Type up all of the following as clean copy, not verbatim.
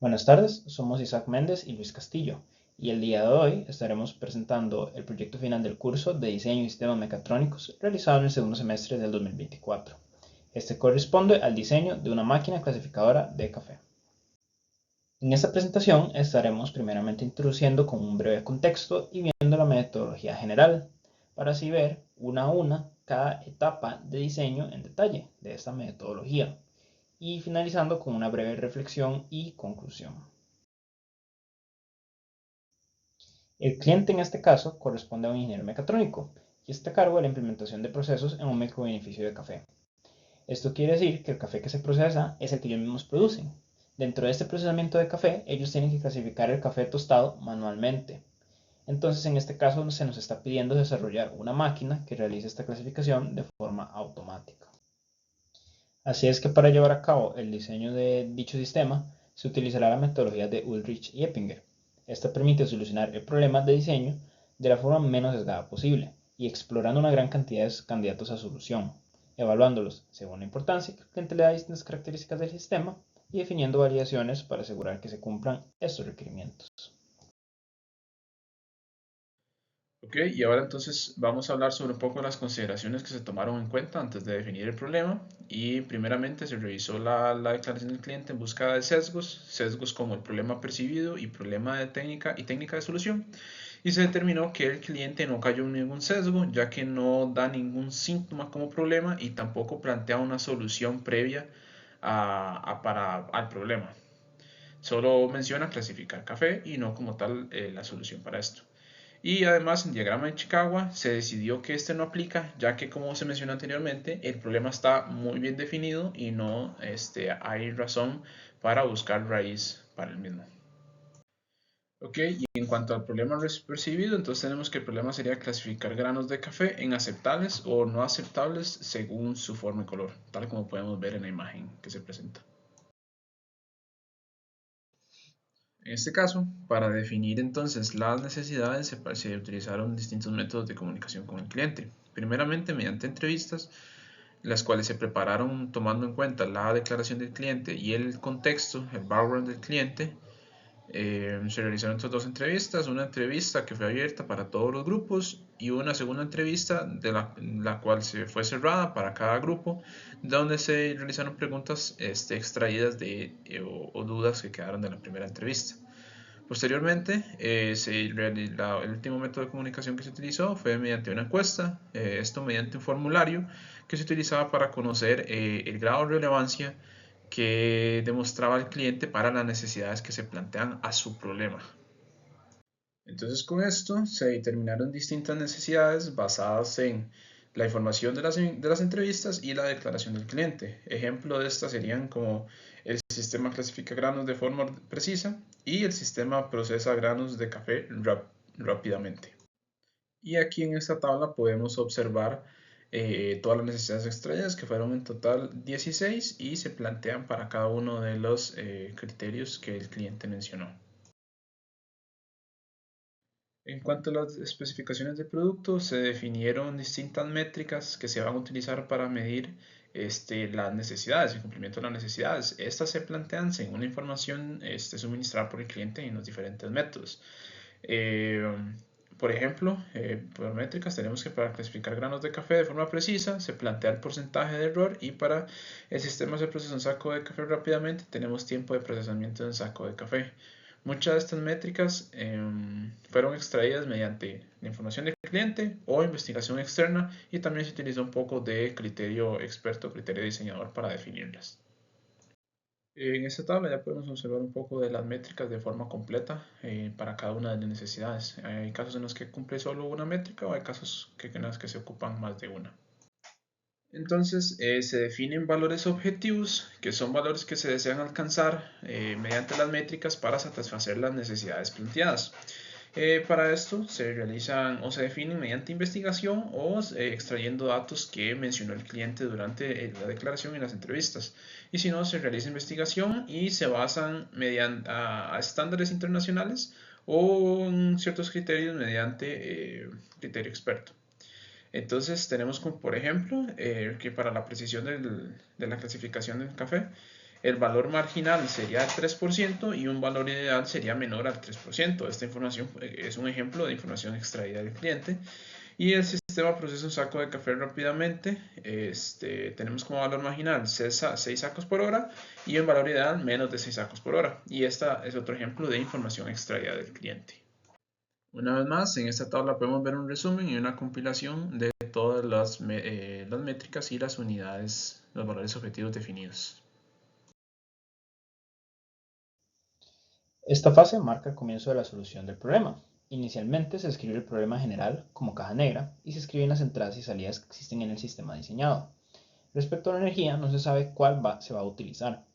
Buenas tardes, somos Isaac Méndez y Luis Castillo, y el día de hoy estaremos presentando el proyecto final del curso de Diseño y Sistemas Mecatrónicos realizado en el segundo semestre del 2024. Este corresponde al diseño de una máquina clasificadora de café. En esta presentación estaremos primeramente introduciendo con un breve contexto y viendo la metodología general, para así ver una a una cada etapa de diseño en detalle de esta metodología, y finalizando con una breve reflexión y conclusión. El cliente en este caso corresponde a un ingeniero mecatrónico y está a cargo de la implementación de procesos en un microbeneficio de café. Esto quiere decir que el café que se procesa es el que ellos mismos producen. Dentro de este procesamiento de café, ellos tienen que clasificar el café tostado manualmente. Entonces, en este caso, se nos está pidiendo desarrollar una máquina que realice esta clasificación de forma automática. Así es que para llevar a cabo el diseño de dicho sistema, se utilizará la metodología de Ulrich y Eppinger. Esta permite solucionar el problema de diseño de la forma menos sesgada posible y explorando una gran cantidad de candidatos a solución, evaluándolos según la importancia que el cliente le da a distintas características del sistema y definiendo variaciones para asegurar que se cumplan estos requerimientos. Ok, y ahora entonces vamos a hablar sobre un poco las consideraciones que se tomaron en cuenta antes de definir el problema. Y primeramente se revisó la declaración del cliente en busca de sesgos como el problema percibido y problema de técnica y técnica de solución. Y se determinó que el cliente no cayó en ningún sesgo, ya que no da ningún síntoma como problema y tampoco plantea una solución previa al problema. Solo menciona clasificar café y no como tal la solución para esto. Y además en diagrama de Chicago se decidió que este no aplica, ya que como se mencionó anteriormente, el problema está muy bien definido y no hay razón para buscar raíz para el mismo. Ok, y en cuanto al problema percibido, entonces tenemos que el problema sería clasificar granos de café en aceptables o no aceptables según su forma y color, tal como podemos ver en la imagen que se presenta. En este caso, para definir entonces las necesidades se utilizaron distintos métodos de comunicación con el cliente. Primeramente, mediante entrevistas, las cuales se prepararon tomando en cuenta la declaración del cliente y el contexto, el background del cliente. Se realizaron estas dos entrevistas, una entrevista que fue abierta para todos los grupos y una segunda entrevista de la cual se fue cerrada para cada grupo, donde se realizaron preguntas extraídas o dudas que quedaron de la primera entrevista. Posteriormente, el último método de comunicación que se utilizó fue mediante una encuesta, esto mediante un formulario que se utilizaba para conocer el grado de relevancia que demostraba el cliente para las necesidades que se plantean a su problema. Entonces con esto se determinaron distintas necesidades basadas en la información de las entrevistas y la declaración del cliente. Ejemplo de estas serían como el sistema clasifica granos de forma precisa y el sistema procesa granos de café rápidamente. Y aquí en esta tabla podemos observar todas las necesidades extraídas, que fueron en total 16 y se plantean para cada uno de los criterios que el cliente mencionó. En cuanto a las especificaciones de producto, se definieron distintas métricas que se van a utilizar para medir las necesidades, el cumplimiento de las necesidades. Estas se plantean según la información suministrada por el cliente en los diferentes métodos. Eh, por ejemplo, por métricas tenemos que para clasificar granos de café de forma precisa se plantea el porcentaje de error y para el sistema se procesa un saco de café rápidamente tenemos tiempo de procesamiento de un saco de café. Muchas de estas métricas fueron extraídas mediante la información del cliente o investigación externa y también se utilizó un poco de criterio experto, criterio diseñador para definirlas. En esta tabla ya podemos observar un poco de las métricas de forma completa para cada una de las necesidades. Hay casos en los que cumple solo una métrica o hay casos en los que se ocupan más de una. Entonces se definen valores objetivos, que son valores que se desean alcanzar mediante las métricas para satisfacer las necesidades planteadas. Para esto se realizan o se definen mediante investigación o extrayendo datos que mencionó el cliente durante la declaración y las entrevistas. Y si no, se realiza investigación y se basan mediante a estándares internacionales o en ciertos criterios mediante criterio experto. Entonces tenemos como por ejemplo que para la precisión de la clasificación del café el valor marginal sería el 3% y un valor ideal sería menor al 3%. Esta información es un ejemplo de información extraída del cliente. Y el sistema procesa un saco de café rápidamente. Tenemos como valor marginal 6 sacos por hora y un valor ideal menos de 6 sacos por hora. Y esta es otro ejemplo de información extraída del cliente. Una vez más, en esta tabla podemos ver un resumen y una compilación de todas las métricas y las unidades, los valores objetivos definidos. Esta fase marca el comienzo de la solución del problema. Inicialmente se escribe el problema general como caja negra y se escriben las entradas y salidas que existen en el sistema diseñado. Respecto a la energía, no se sabe cuál se va a utilizar.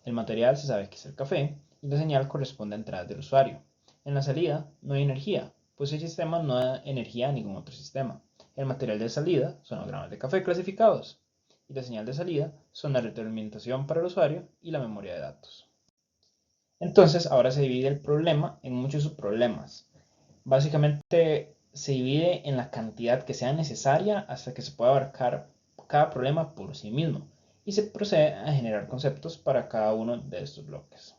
El material se sabe que es el café y la señal corresponde a entradas del usuario. En la salida no hay energía, pues el sistema no da energía a ningún otro sistema. El material de salida son los gramos de café clasificados y la señal de salida son la retroalimentación para el usuario y la memoria de datos. Entonces ahora se divide el problema en muchos subproblemas. Básicamente se divide en la cantidad que sea necesaria hasta que se pueda abarcar cada problema por sí mismo y se procede a generar conceptos para cada uno de estos bloques.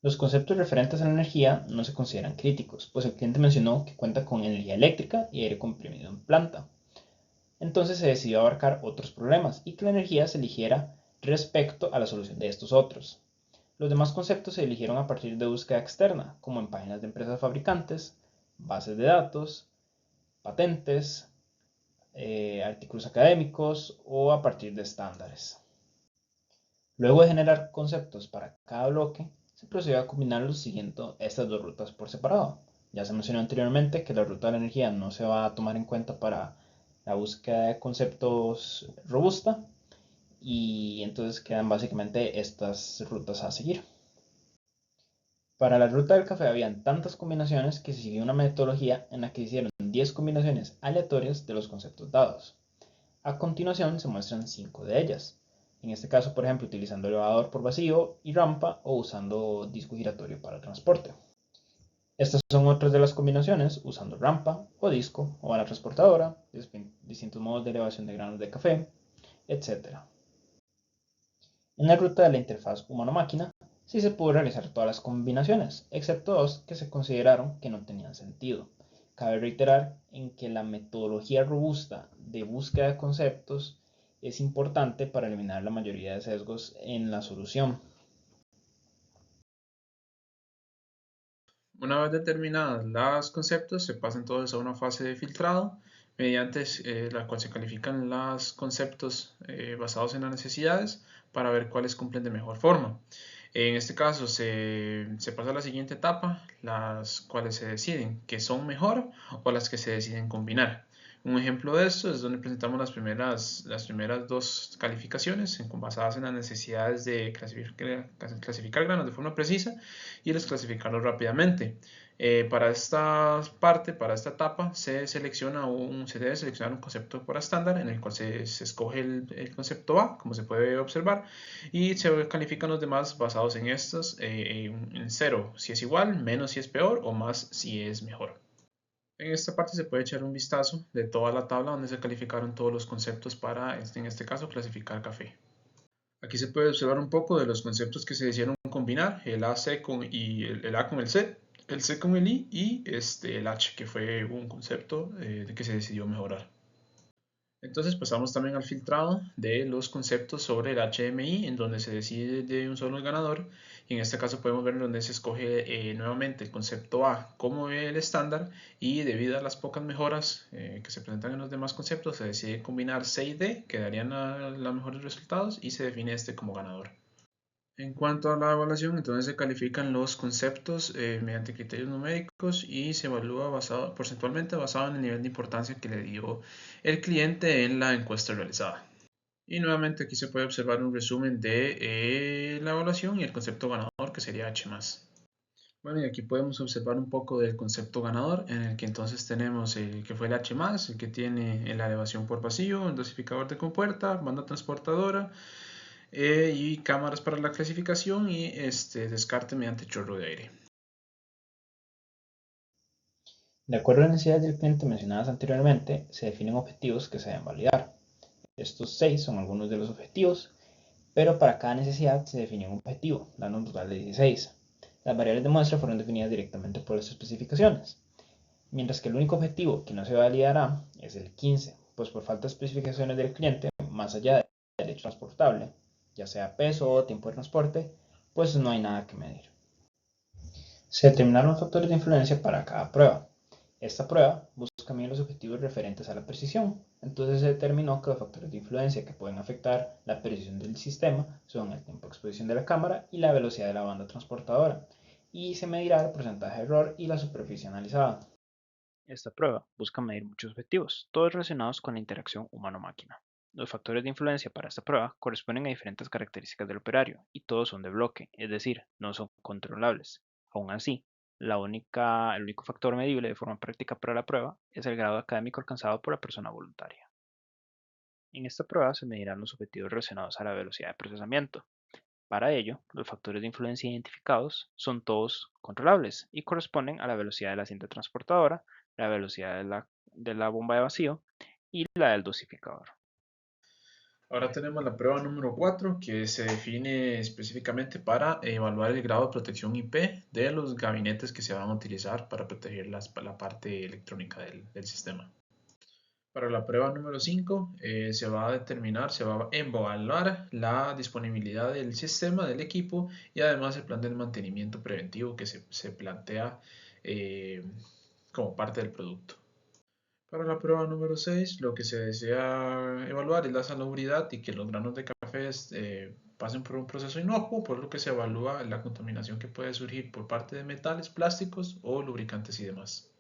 Los conceptos referentes a la energía no se consideran críticos, pues el cliente mencionó que cuenta con energía eléctrica y aire comprimido en planta. Entonces se decidió abarcar otros problemas y que la energía se eligiera respecto a la solución de estos otros. Los demás conceptos se eligieron a partir de búsqueda externa, como en páginas de empresas fabricantes, bases de datos, patentes, artículos académicos o a partir de estándares. Luego de generar conceptos para cada bloque, se procedió a combinarlos siguiendo estas dos rutas por separado. Ya se mencionó anteriormente que la ruta de la energía no se va a tomar en cuenta para la búsqueda de conceptos robusta y entonces quedan básicamente estas rutas a seguir. Para la ruta del café habían tantas combinaciones que se siguió una metodología en la que hicieron 10 combinaciones aleatorias de los conceptos dados. A continuación se muestran 5 de ellas. En este caso, por ejemplo, utilizando elevador por vacío y rampa o usando disco giratorio para transporte. Estas son otras de las combinaciones usando rampa o disco o bala transportadora, distintos modos de elevación de granos de café, etc. En la ruta de la interfaz humano-máquina sí se pudo realizar todas las combinaciones, excepto dos que se consideraron que no tenían sentido. Cabe reiterar en que la metodología robusta de búsqueda de conceptos es importante para eliminar la mayoría de sesgos en la solución. Una vez determinadas los conceptos, se pasa entonces a una fase de filtrado, mediante la cual se califican los conceptos basados en las necesidades para ver cuáles cumplen de mejor forma. En este caso se pasa a la siguiente etapa, las cuales se deciden que son mejor o las que se deciden combinar. Un ejemplo de esto es donde presentamos las primeras dos calificaciones basadas en las necesidades de clasificar granos de forma precisa y los clasificarlos rápidamente. Para esta parte, para esta etapa, se debe seleccionar un concepto por estándar en el cual se escoge el concepto A, como se puede observar, y se califican los demás basados en estos, en 0 si es igual, menos si es peor o más si es mejor. En esta parte se puede echar un vistazo de toda la tabla donde se calificaron todos los conceptos para, en este caso, clasificar café. Aquí se puede observar un poco de los conceptos que se decidieron combinar, el el A con el C con el I y el H, que fue un concepto que se decidió mejorar. Entonces pasamos también al filtrado de los conceptos sobre el HMI, en donde se decide de un solo ganador. Y en este caso podemos ver en donde se escoge nuevamente el concepto A como el estándar y debido a las pocas mejoras que se presentan en los demás conceptos, se decide combinar C y D, que darían los mejores resultados y se define este como ganador. En cuanto a la evaluación, entonces se califican los conceptos mediante criterios numéricos y se evalúa porcentualmente basado en el nivel de importancia que le dio el cliente en la encuesta realizada. Y nuevamente aquí se puede observar un resumen de la evaluación y el concepto ganador que sería H+. Bueno, y aquí podemos observar un poco del concepto ganador, en el que entonces tenemos el que fue el H+, el que tiene la elevación por vacío, el dosificador de compuerta, banda transportadora, y cámaras para la clasificación y descarte mediante chorro de aire. De acuerdo a las necesidades del cliente mencionadas anteriormente, se definen objetivos que se deben validar. Estos 6 son algunos de los objetivos pero para cada necesidad se definió un objetivo, dando un total de 16. Las variables de muestra fueron definidas directamente por las especificaciones, mientras que el único objetivo que no se validará es el 15, pues por falta de especificaciones del cliente, más allá del hecho transportable, ya sea peso o tiempo de transporte, pues no hay nada que medir. Se determinaron factores de influencia para cada prueba. Esta prueba busca medir los objetivos referentes a la precisión. Entonces se determinó que los factores de influencia que pueden afectar la precisión del sistema son el tiempo de exposición de la cámara y la velocidad de la banda transportadora. Y se medirá el porcentaje de error y la superficie analizada. Esta prueba busca medir muchos objetivos, todos relacionados con la interacción humano-máquina. Los factores de influencia para esta prueba corresponden a diferentes características del operario y todos son de bloque, es decir, no son controlables. Aún así, el único factor medible de forma práctica para la prueba es el grado académico alcanzado por la persona voluntaria. En esta prueba se medirán los objetivos relacionados a la velocidad de procesamiento. Para ello, los factores de influencia identificados son todos controlables y corresponden a la velocidad de la cinta transportadora, la velocidad de la bomba de vacío y la del dosificador. Ahora tenemos la prueba número 4 que se define específicamente para evaluar el grado de protección IP de los gabinetes que se van a utilizar para proteger la parte electrónica del sistema. Para la prueba número 5 se va a determinar, se va a evaluar la disponibilidad del sistema, del equipo y además el plan de mantenimiento preventivo que se plantea eh, como parte del producto. Para la prueba número 6 lo que se desea evaluar es la salubridad y que los granos de café pasen por un proceso inocuo, por lo que se evalúa la contaminación que puede surgir por parte de metales, plásticos o lubricantes y demás.